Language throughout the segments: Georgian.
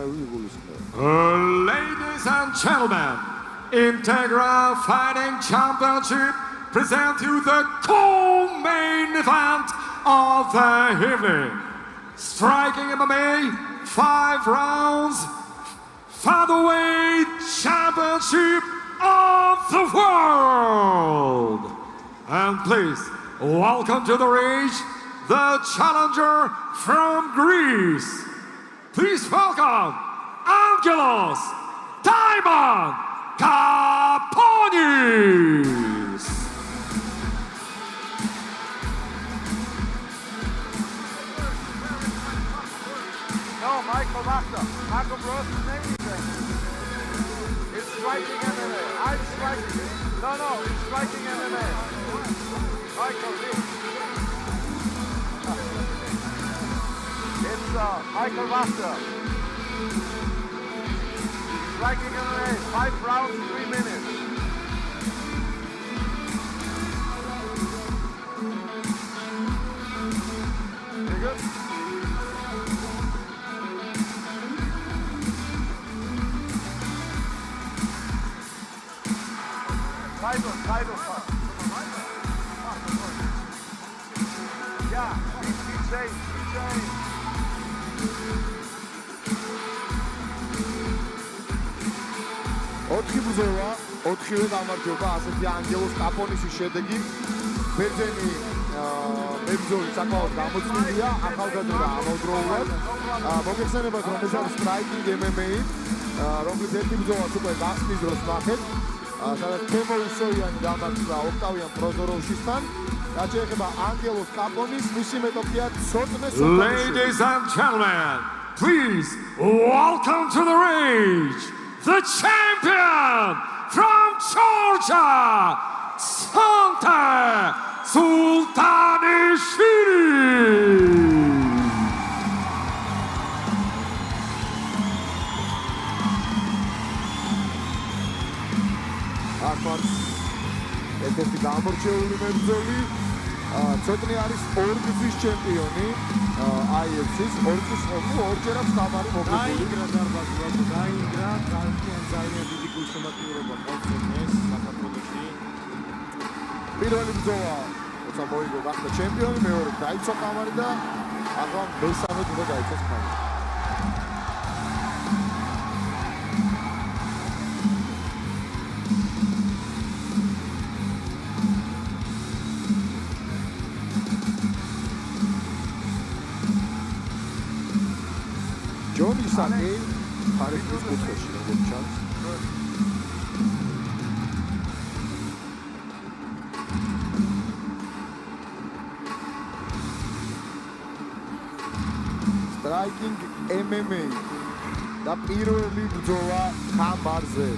Ladies and gentlemen, Integra Fighting Championship present you the co-main event of the evening. Striking MMA, 5 rounds, featherweight championship of the world. And please, welcome to the ring, the challenger from Greece. Please welcome Angelos Diamond Kaponis. No, Michael Wachter. Marco Bros is anything. It's striking MMA. I'm striking. No, it's striking MMA. Michael, this. It's Michael Wachter. Striking MMA. 5 rounds, 3 minutes. Very good. Title fight. Yeah, keep saying. ოთხი ბრძოლა, 4-ვე გამარჯვება, ასეთი ანგელოს კაპონისის შედეგი. ბერძენი მებრძოლი საკმაოდ გამოცდილია, ახალგაზრდა ამავდროულად. მოგეხსენებათ, რომ ეს არის striking MMA, რომლის ერთი ბრძოლაც უკვე გახსნის დროს ნახეთ. სადაც თემო ისოიანი დამარცხდა ოქტავიან პროზოროვშისთან. რაც შეეხება ანგელოს კაპონის, მისი მეტოქია ცოტნე სოფანიშვილი. Ladies and gentlemen, please welcome to the ring, the champion from Georgia, Sante Sultanishvili. ერთ-ერთი გამორჩეული მებრძოლი, ცოტნე არის ორგზის ჩემპიონი IFC-ს, ორჯერაც თამარი მოგებული. დაინგრა დარბაზულად, დაინგრა, ძალიან დიდი გულშემატკივრობა ყავს ეს საქართველოში. პირველი ბრძოლა, როცა მოიგო გახდა ჩემპიონი, მეორე დაიცვა თამარი და ახლა მესამედ უნდა დაიცვას თამარი. ჯონი საკი ფარეთის კუთხეში როგორც ჩანს. Striking MMA და პირველი ბრძოლა ხამარზე.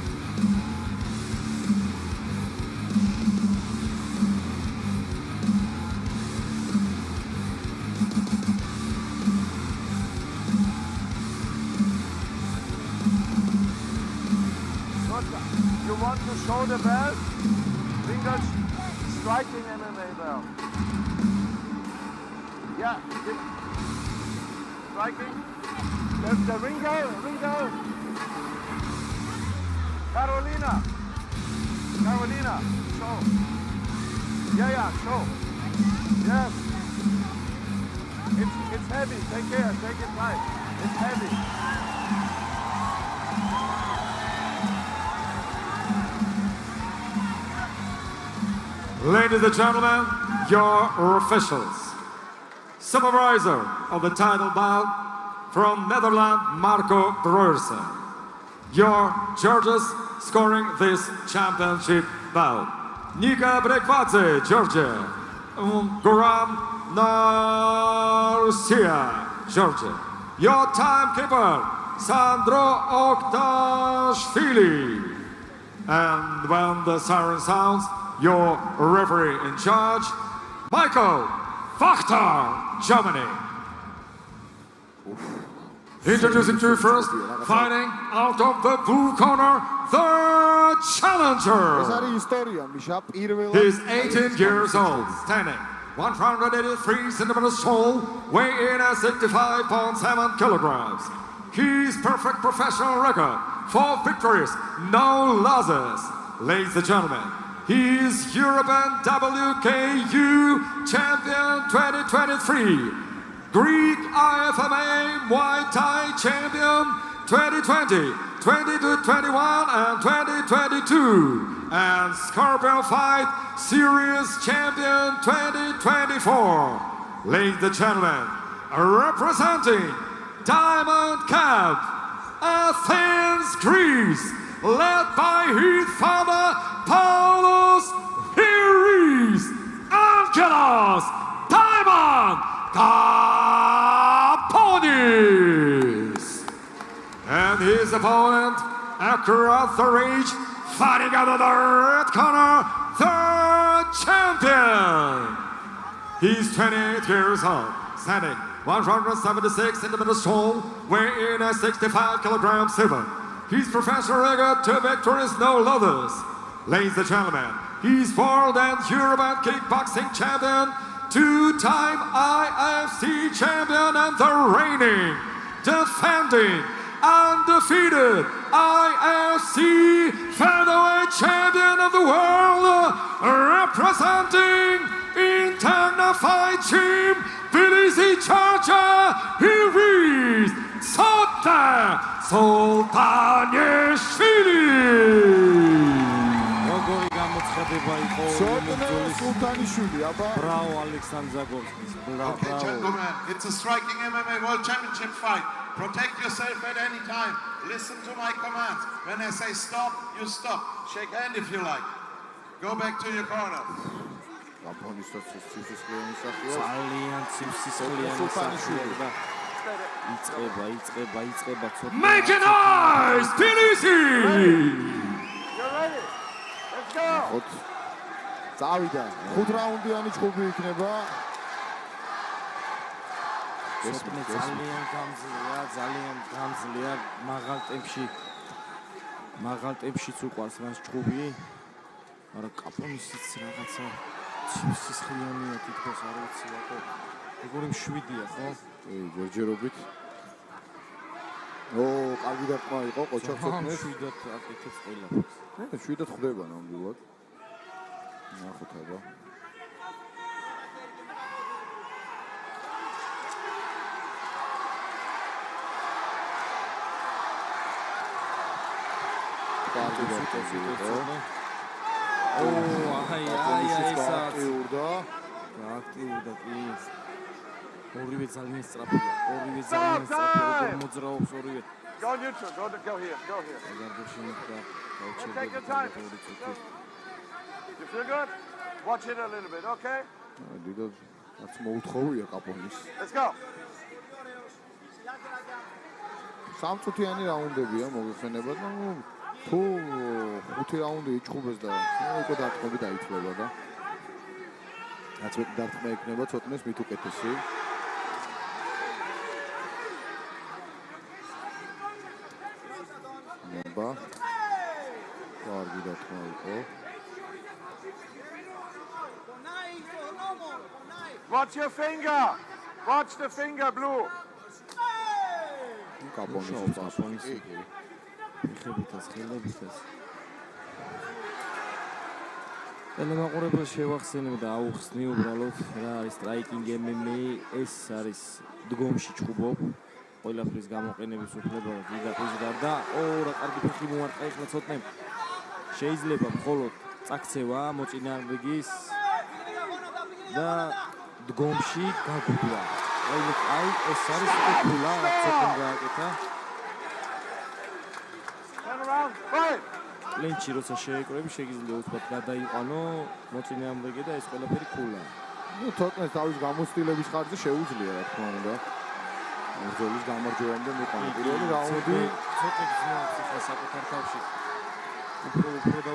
You want to show the belt? Fingers striking MMA belt. Yeah. Striking. The ringer. Carolina. Show. Yeah, show. Yes. It's heavy. Take care. Take it light. It's heavy. Ladies and gentlemen, your officials. Supervisor of the title bout from Netherlands, Marco Breuersen. Your judges scoring this championship bout. Nika Brekvadze, Georgia. Goran Narsia, Georgia. Your timekeeper, Sandro Oktashvili. And when the siren sounds, your referee in charge, Michael Wachter, Germany. Introducing to you first, fighting out of the blue corner, the challenger. He's 18 years old, standing 183 centimeters tall, weighing in at 65.7 kilograms. his perfect professional record, 4 victories, no losses. Ladies and gentlemen, he is European WKU Champion 2023, Greek IFMA Muay Thai Champion 2020, 2021 and 2022, and Scorpion Fight Series Champion 2024. Ladies and gentlemen, representing Diamond Camp, Athens, Greece, led by his father, Paulos Hiris, Angelos Diamond Kaponis. And his opponent, Akira Thorich, fighting out of the red corner, third champion. He's 28 years old, standing 176 centimeters tall, weighing in at 65 kilograms silver. His professional record, 2 victories, no losses. Ladies and gentlemen, he's world and European kickboxing champion, 2-time IFC champion, and the reigning, defending, undefeated IFC featherweight champion of the world, representing Interna Fight Team, Tbilisi, Georgia, here is Sultanishvili. როგორი გამოცხადება იყო Sultanishvili, აბა. Bravo Alexander Zagorskis. Okay, gentlemen, it's a striking MMA World Championship fight. Protect yourself at any time. Listen to my commands. When I say stop, you stop. Shake hand if you like. Go back to your corner. ძალიან ცივსისხლიანი Sultanishvili. იწყება ცოტა. Make it nice, Tbilisi! You're ready. Let's go. წავიდა. 5 რაუნდიანი ჭუბი იქნება. ცოტა ძალიან გამძლეა მაღალ ტემპშიც უყვარს მას ჭუბი. მაგრამ კაპონისიც რაღაცა ცივსისხლიანია თითქოს არ ვიცი რატო. როგორი მშვიდია ხო? ჯერჯერობით. კარგი დარტყმა იყო ყოჩახ ცოტნეს. შვიდად აკეთებს ყველაფერს. შვიდად ხდება ნამდვილად. ნახოთ აბა. კარგი დარტყმა. აი აკტიურდა კი. ორივე ძალიან სწრაფია. როგორ მოძრაობს ორივე. Go neutral. Go here. Go here. Take your time. You feel good? Watch it a little bit, okay? დიდად რაც მოუთხოვია კაპონის. Let's go. სამწუთიანი რაუნდებია მოიხსენება და თუ 5 რაუნდი იჭუბეს და უკვე დარტყმები დაითვლება და რაც მეტი დარტყმა იქნება ცოტნეს მით უკეთესი. ნება კარგი დარტყმა იყო. Watch your finger. Watch the finger, Blue. კაპონის ხებითაც ხელებითაც ტელემაყურებელს შევახსენებ და აუხსნი უბრალოდ რა არის striking MMA. ეს არის დგომში ჭუბობ ყველაფრის გამოყენების უფლება და დიდაყვის გარდა რა კარგი ფეხი მომარტყა ეხლა ცოტნე შეიძლება მხოლოდ წაქცევა მოწინააღმდეგის და დგომში გაგუგლა. აი ეს არის უფლა ცოტნე გააკეთა. Turn around. Fight. ლენჩი როცა შეეკრები შეიძლება უცბად გადაიყვანო მოწინააღმდეგე და ეს ყველაფერი ქულა. ცოტნეს თავის გამოცდილების ხარჯზე შეუძლია რა თქმა უნდა. ბრძოლის გამარჯვებამდე მიყვანა. პირველი რაუნდი ცოტნე გზნობს ახლა საკუთარ თავში.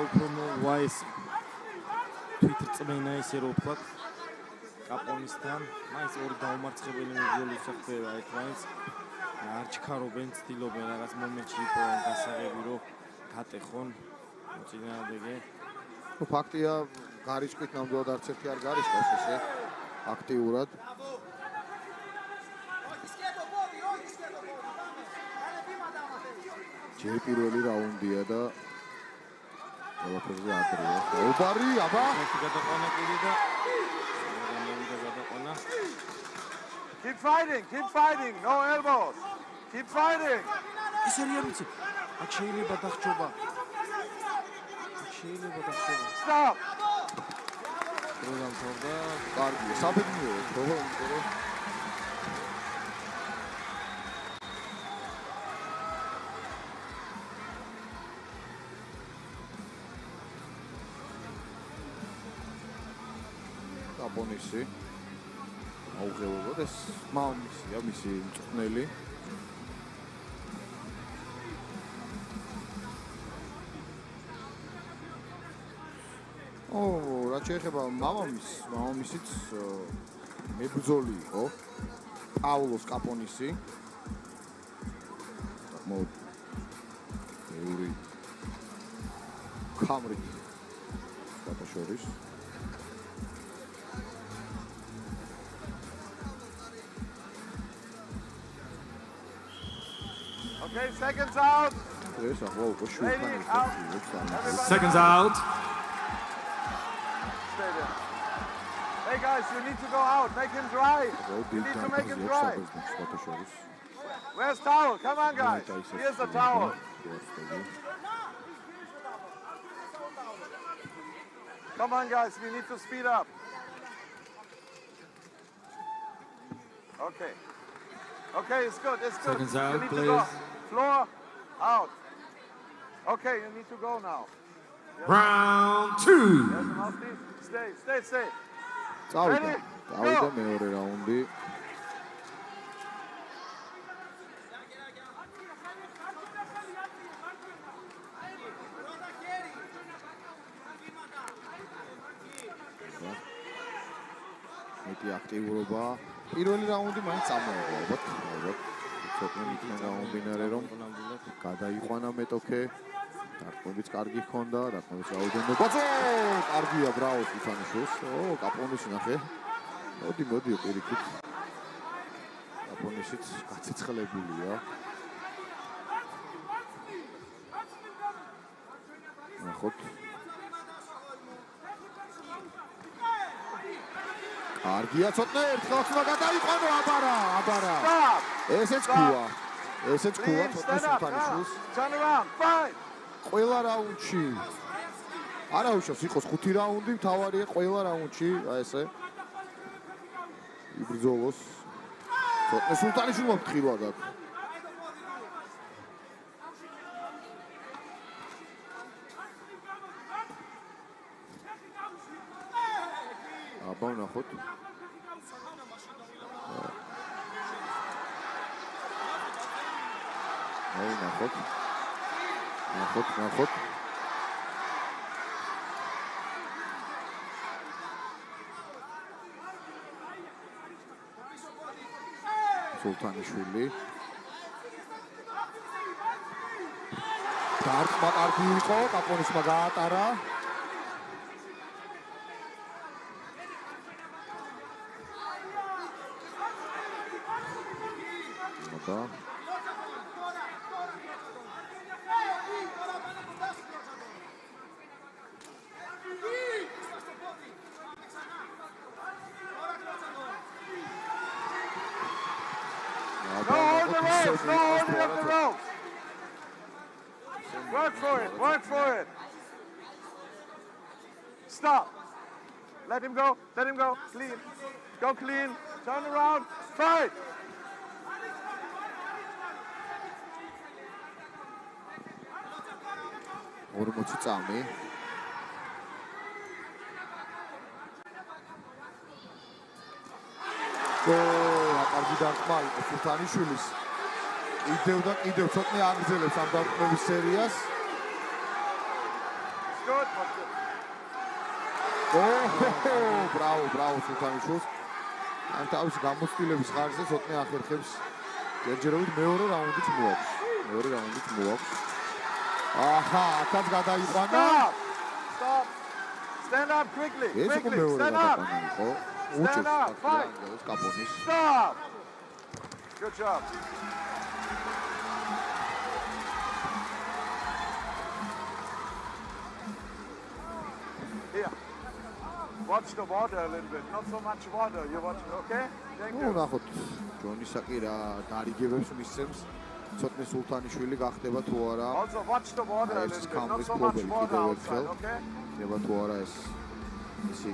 უფრო მოაეს თვითწმენა ისე რომ ვთქვათ კაპონისთან. მაინც ორი დაუმარცხებელი ბრძოლის ხდება ერთმანეთს. არ ჩქარობენ, ცდილობენ რაღაც მომენტში იპოვონ გასაღები რომ გატეხონ მოწინააღმდეგე. ფაქტია გარიშკით ნამდვილად არც ერთი არ გარიშკავს ესე აქტიურად. ჯერ პირველი რაუნდია და ყველაფერზე ადრეა. უბარი, აბა. გადაყვანა კიდე და გამოვიდა გადაყვანა. Keep fighting, no elbows. Keep fighting. ის არის ამიცი. აქ შეიძლება დახჭობა. Stop. პროგრამთორდა კარგია, საბედნიერო, თქო, იმიტომ რომ კაპონისი აუღებოდ ეს მამისია, მისი მწვრთნელი. რა შეიძლება მამამისიც მებრძოლი იყო პაულოს კაპონისი. მეორე კამრი გადაშორის. Okay, seconds out. ეს ახლა უკვე შუქანი. Seconds out. Hey guys, you need to go out. Make him drive. You need to make him drive. Where's towel? Come on, guys. Here's the towel. Come on, guys. We need to speed up. Okay. Okay, it's good. It's good. Seconds You out, need to go. please. Floor out. Okay, you need to go now. Round 2. Yes, mouthpiece. Stay. წავიდა მეორე რაუნდი. მეტი აქტიურობა. პირველი რაუნდი მაინც წამოიღო, ალბათ. ცოტა მითხენ გამომდინარე რომ გადაიყვანა მეტოქე. დარტყმებიც კარგი ჰქონდა, დარტყმების რაოდენობა. კარგია, ბრავო სულთანიშვილს. კაპონისი ნახე. მოდი პირიქით. კაპონისიც გაცეცხლებულია. ნახოთ. კარგია, ცოტა ერთხელ ხმა გადაიყვანო აბარა. ესეც ქუა. ცოტა სულთანიშვილს. Turn around. Fight. ყველა რაუნდში არა უშავს იყოს 5 რაუნდი, მთავარია ყველა რაუნდში აი ესე იბრძოლოს. ცოტა სულთანიშვილმა ფრთხილად აქვს. აბა ნახოთ. აი ნახოთ. სულთანიშვილი. დარტყმა კარგი იყო, კაპონისმა გაატარა. Work for it. Stop. Let him go. Clean. Go clean. Turn around. Fight. ორმოცი წამი. კარგი დარტყმა იყო სულთანიშვილის. კიდევ ცოტნე აგრძელებს ამ დარტყმების სერიას. ბრავო სულთანიშვილს. ამ თავის გამოცდილების ხარჯზე ცოტნე ახერხებს. ჯერჯერობით მეორე რაუნდიც მოაქვს. აჰა, აქაც გადაიყვანა. Stop. Stand up quickly. Stand up. Stand up. Fight. Stop. Good job. watch the water a little bit. Not so much water. You watch, okay? Thank ნუ you. ნახოთ ჯონისაკი რა დარიგებებს მისცემს ცოტნე სულთანიშვილი გახდება თუ არა Also watch the water a ეს little bit. Not კამრის so much პრობლემი water კიდევ outside, ერთხელ okay? ხდება თუ არა ეს ისი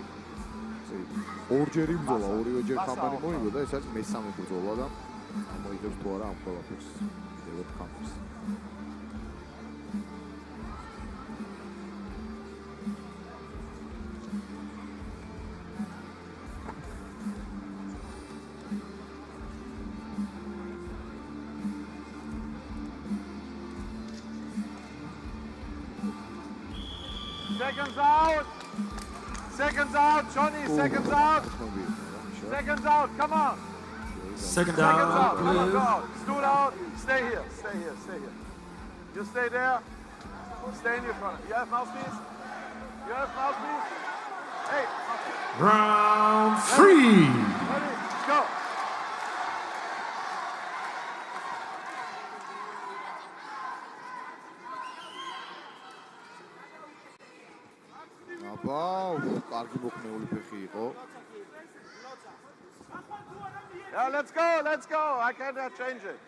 ორჯერ იბრძოლა ორივეჯერ კამბანი მოიგო და ეს არის მესამე ბრძოლა და მოიგებს თუ არა ამ ყველაფერს კიდევ ერთ კამბს Seconds out, Johnny, seconds out. Seconds out, come on. Second Seconds out, out, come on, go please. out. Stood out, stay here, stay here, stay here. You stay there, stay in your front. You have mouthpiece? You have mouthpiece? Hey, mouthpiece. Round 3. Ready, go. აბა, კარგი მოხმეული ფეხი იყო. Yeah, let's go, let's go. I cannot change it.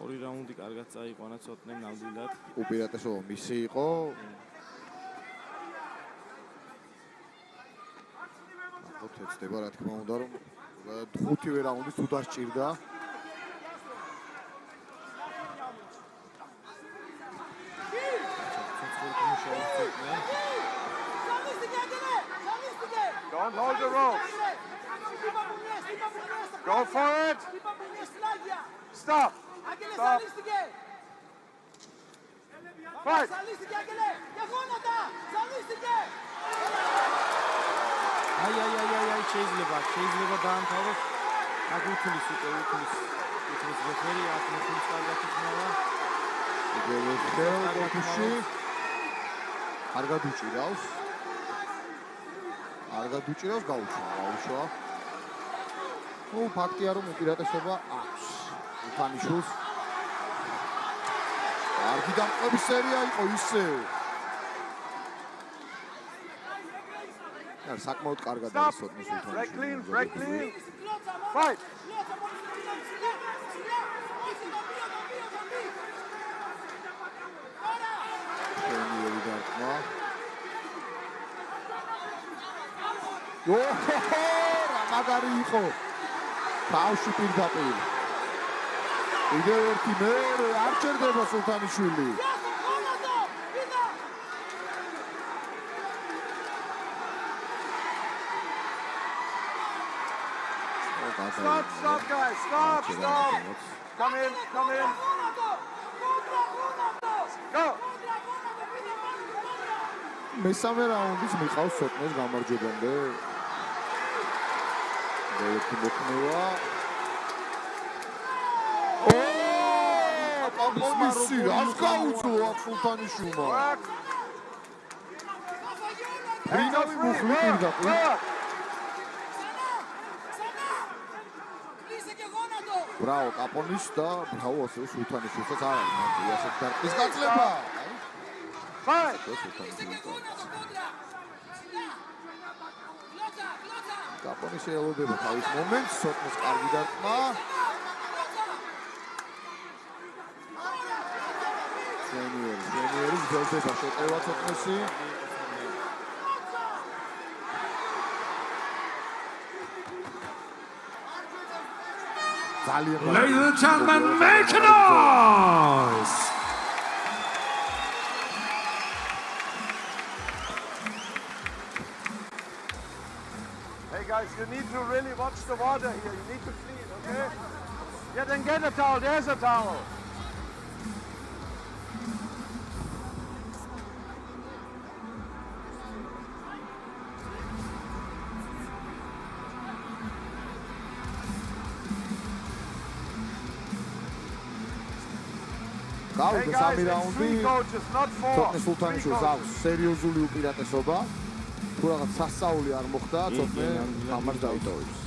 ორი რაუნდი კარგად წაიყვანა ცოტნე ნამდვილად. უპირატესობა მისი იყო. ახოთ ეცდება რა თქმა უნდა რომ ხუთივე რაუნდი თუ დასჭირდა. Don't hold the rope. Go for it. Stop. Stop. Fight. აი შეიძლება დაამთავროს აქ უთulis რეფერი აქ უთulis კარგად იქნება კიდევ ერთხელ კოშში კარგად უჭირავს გაუშვა ნუ ფაქტია რომ უპირატესობა აქვს უთანიშვილს კარგი დამყრობის სერია იყო ისე არ საკმაოდ კარგად არის სოტნის უთანიშვილი Break clean. Fight. შენიერი დარტყმა რა მაგარი იყო თავში პირდაპირ კიდევ ერთი მე არ ჩერდება სულთანიშვილი Stop, guys. Stop. Come in. Go. მესამე რაუნდის მიყავს სოტნეს გამარჯვებამდე. ერთი მოქმევა. კამბისი, ას გაუძლო სულთანიშვილმა. რინავი მუხლი პირდაპირ. Bravo, კაპონის და bravo ასევე სულთანიშვილსაც არ არის მარტივი ასეთ დარტყმის გაწლება. Fight. კაპონი შეელოდება თავის მომენტს, სოტნის კარგი დარტყმა. შენიერი გრძელდება შეტევა სოტნესი. Ladies and gentlemen, make noise! Hey guys, you need to really watch the water here. You need to clean, okay? Yeah, then get a towel. There's a towel. გავიდა სამი რაუნდი. three coaches, not four. ცოტნე სულთანიშვილს აქვს სერიოზული უპირატესობა. თუ რაღაც სასწაული არ მოხდა, ცოტნე ამას დაიტოვებს.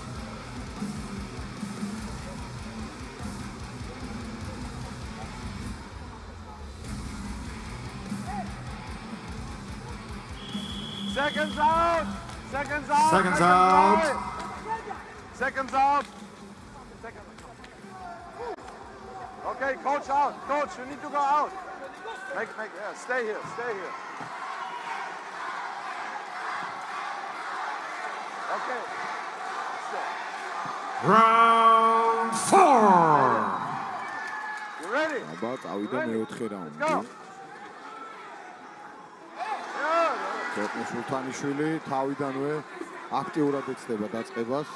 Seconds out. Seconds out. Seconds out. Seconds out. Okay, coach out. Coach, you need to go out. Stay here. Okay. Round 4. You ready? აბა წავიდა მეოთხე რაუნდი. ცოტნე სულთანიშვილი თავიდანვე აქტიურად ეცდება დაწყებას.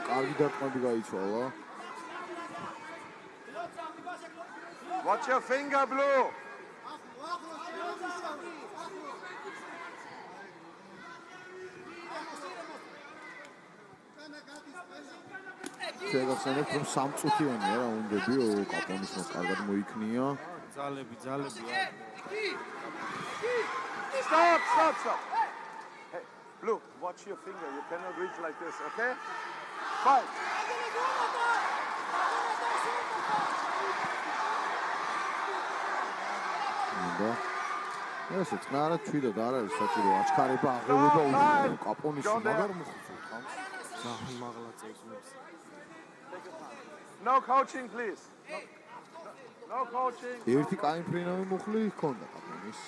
კარგი დარტყმები გაიცვალა. Watch your finger, Blue. შეგახსენებთ რომ სამწუთიანია რაუნდები კაპონისმა კარგად მოიქნია. ძალები. Stop. Hey, Blue, watch your finger. You cannot reach like this, okay? Fight. და ეს წნარად ჩვიდად არ არის საჭირო აჩქარება აღელვება კაპონისს მაგარ მოხუცოთ ხამს. ძალიან მაღლა წევს მის. No coaching, please. No coaching. ერთი კაი ფრინავი მუხლი ჰქონდა კაპონის.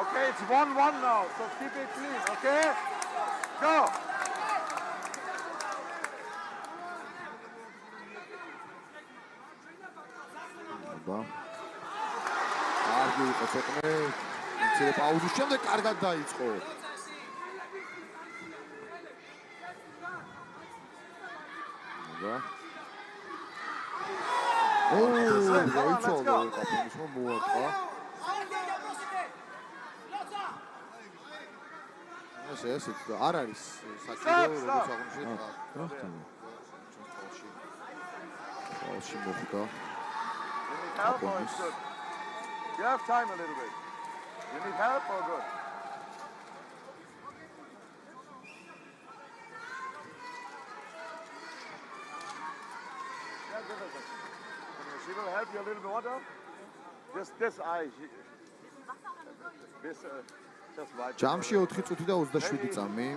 Okay, it's 1-1 now, so keep it clean, okay? Go. კარგი იყო ცოტნე. მცირე პაუზის შემდეგ კარგად დაიწყო. გაიცვალა კაპონისმა მოაწყა. ეს არ არის საჭირო როგორც აღნიშნეთ. ხალხი მოხდა. Help or it's good? You have time a little bit. You need help or good? Yeah, give us a second. She will help you a little bit. Water? Just this eye. This, just wipe. ჯამში 4 წუთი და 27 წამი.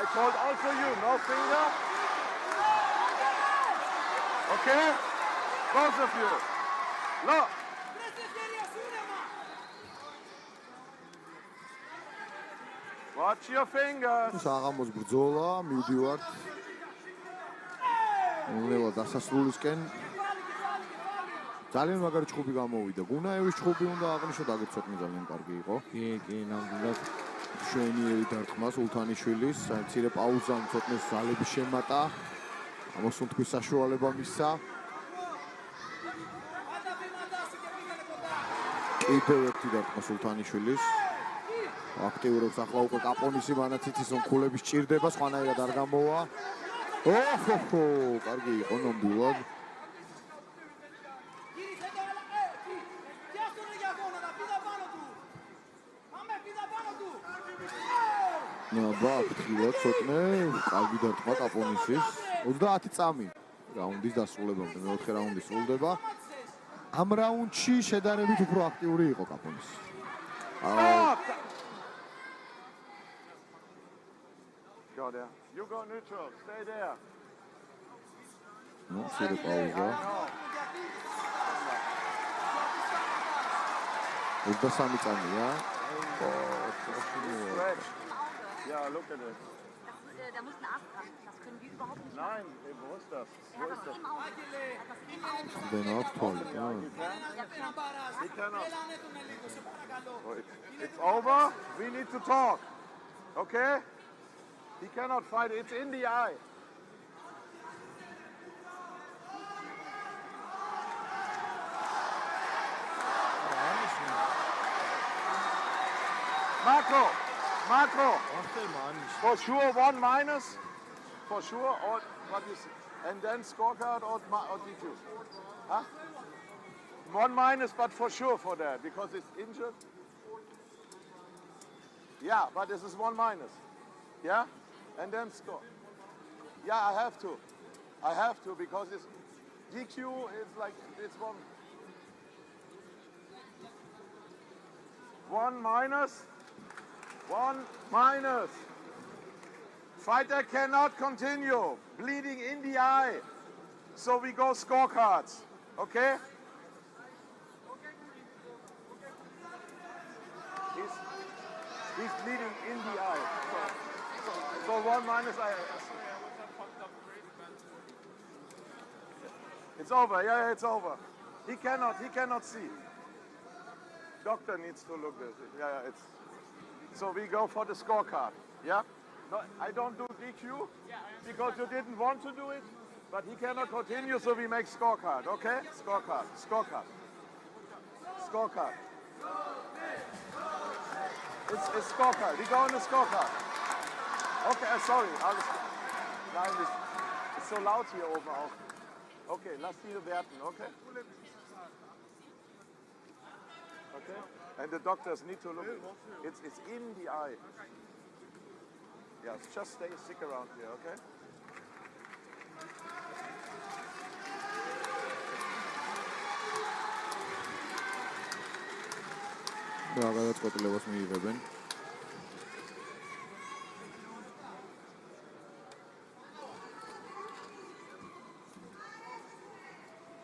I told also you, no finger. Okay? Both of you. Look. Watch your fingers. საღამოს ბრძოლა, მივდივართ. ნელა დასასრულისკენ. ძალიან მაგარი ჩხუბი გამოვიდა. გუნაევის ჩხუბი უნდა აღნიშნოთ, აგერ ცოტნე ძალიან კარგი იყო. კი, ნამდვილად. შვენიერი დარტყმა სულთანიშვილის, მცირე პაუზამ ცოტნე ზალები შემატა. ამოსუნთქვის საშუალება მისცა. კიდევ ერთი დარტყმა სულთანიშვილის. აქტიურობს ახლა უკვე კაპონისი, მანაც იცის რომ ქულები სჭირდება, სხვანაირად არ გამოვა. ოჰო, კარგი იყო ნამდვილად. აბა, ფთხილად ცოტნე, კარგი დარტყმა კაპონისის. 30 წამი რაუნდის დასრულებამდე, მეოთხე რაუნდი სრულდება. ამ რაუნდში შედარებით უფრო აქტიური იყო კაპონისი. Go there. You go neutral. Stay there. ნუ, მცირე პაუზა. 23 წამია. Stretch. Yeah, look at it. Da muss ein Arzt dran. Das können wir überhaupt nicht. Nein, wo ist das? Wo ist das? დენოთ თოლი. He cannot. It's over. We need to talk. Okay? He cannot fight. It's in the eye. Marco. For sure 1 minus. For sure. Or what is it? And then scorecard or DQ? Huh? 1 minus, but for sure for that, because it's injured. Yeah, but this is 1 minus. Yeah? And then score. Yeah, I have to. I have to, because it's DQ is like, it's 1 minus. 1 minus. Fighter cannot continue. Bleeding in the eye. So we go scorecards. Okay? He's bleeding in the eye. So 1 minus. It's over. Yeah, it's over. He cannot see. Doctor needs to look at it. Yeah, it's. So we go for the scorecard. Yeah. No, I don't do DQ because you didn't want to do it, but he cannot continue, so we make scorecard. Okay? Scorecard. It's scorecard. We go on the scorecard. Okay, sorry. Nein, it's so laut hier oben auch. Okay, lass die werten, okay? Okay? And the doctors need to look. It's in the eye. Yeah, just stick around here, okay? გადაწყვეტილებას მიიღებენ.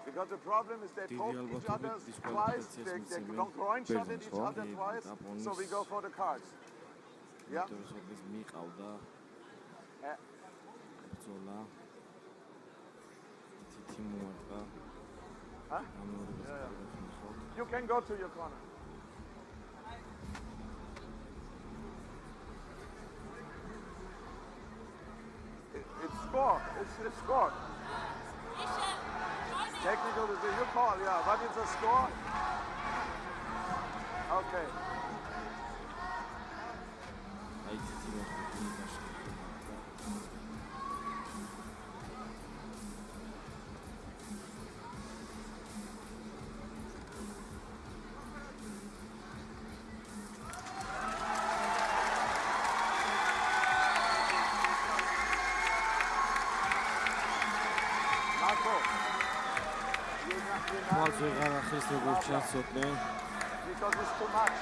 Because the problem is they poke each other twice, they don't groin shot at each other twice, so we go for the cards. Yeah? Huh? Yeah. You can go to your corner. It's scored. It's scored. Technical decision. You call, yeah, but it's a score. Okay. თვალს ვეღარ ახლის როგორც ჩაცოდნენ. Because it's too much.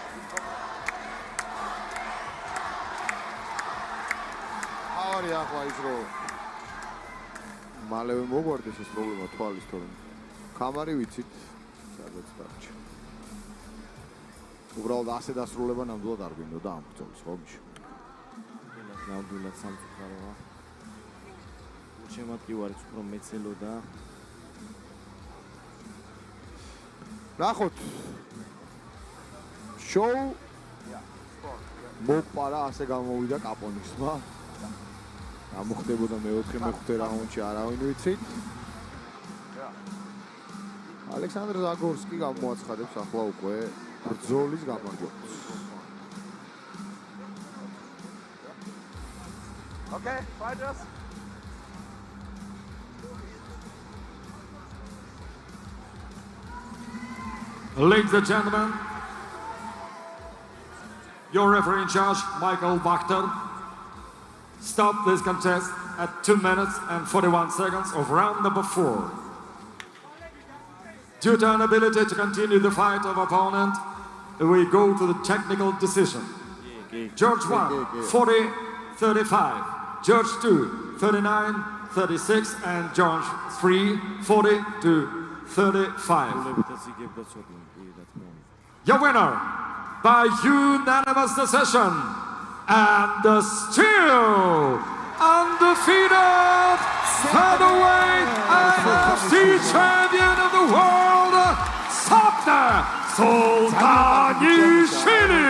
ავარი ახლა ის რომ მალევე მოგვარდეს ეს პრობლემა თვალის თორემ კამარი ვიცით სადაც დარჩა. უბრალოდ ასე დასრულება ნამდვილად არ გვინდოდა ამ ბრძოლის ხომში. ნამდვილად სამწუხაროა. შემატკივარიც უფრო მეცელოდა. ნახოთ შოუ მოპარა ასე გამოვიდა კაპონისმა გამოხდებოდა მეოთხე მეხუთე რაუნდში არავინ ვიცით ალექსანდრ ზაგორსკი გამოაცხადებს ახლა უკვე ბრძოლის გამარჯვებას Okay, fighters. Ladies and gentlemen, your referee in charge, Michael Wachter, stopped this contest at 2 minutes and 41 seconds of round number 4. Due to inability to continue the fight of opponent, we go to the technical decision. George 1, 40-35. George 2, 39-36. And George 3, 40-35. Your winner by unanimous decision and still undefeated featherweight IFC champion of the world, Sapna Sultanishvili.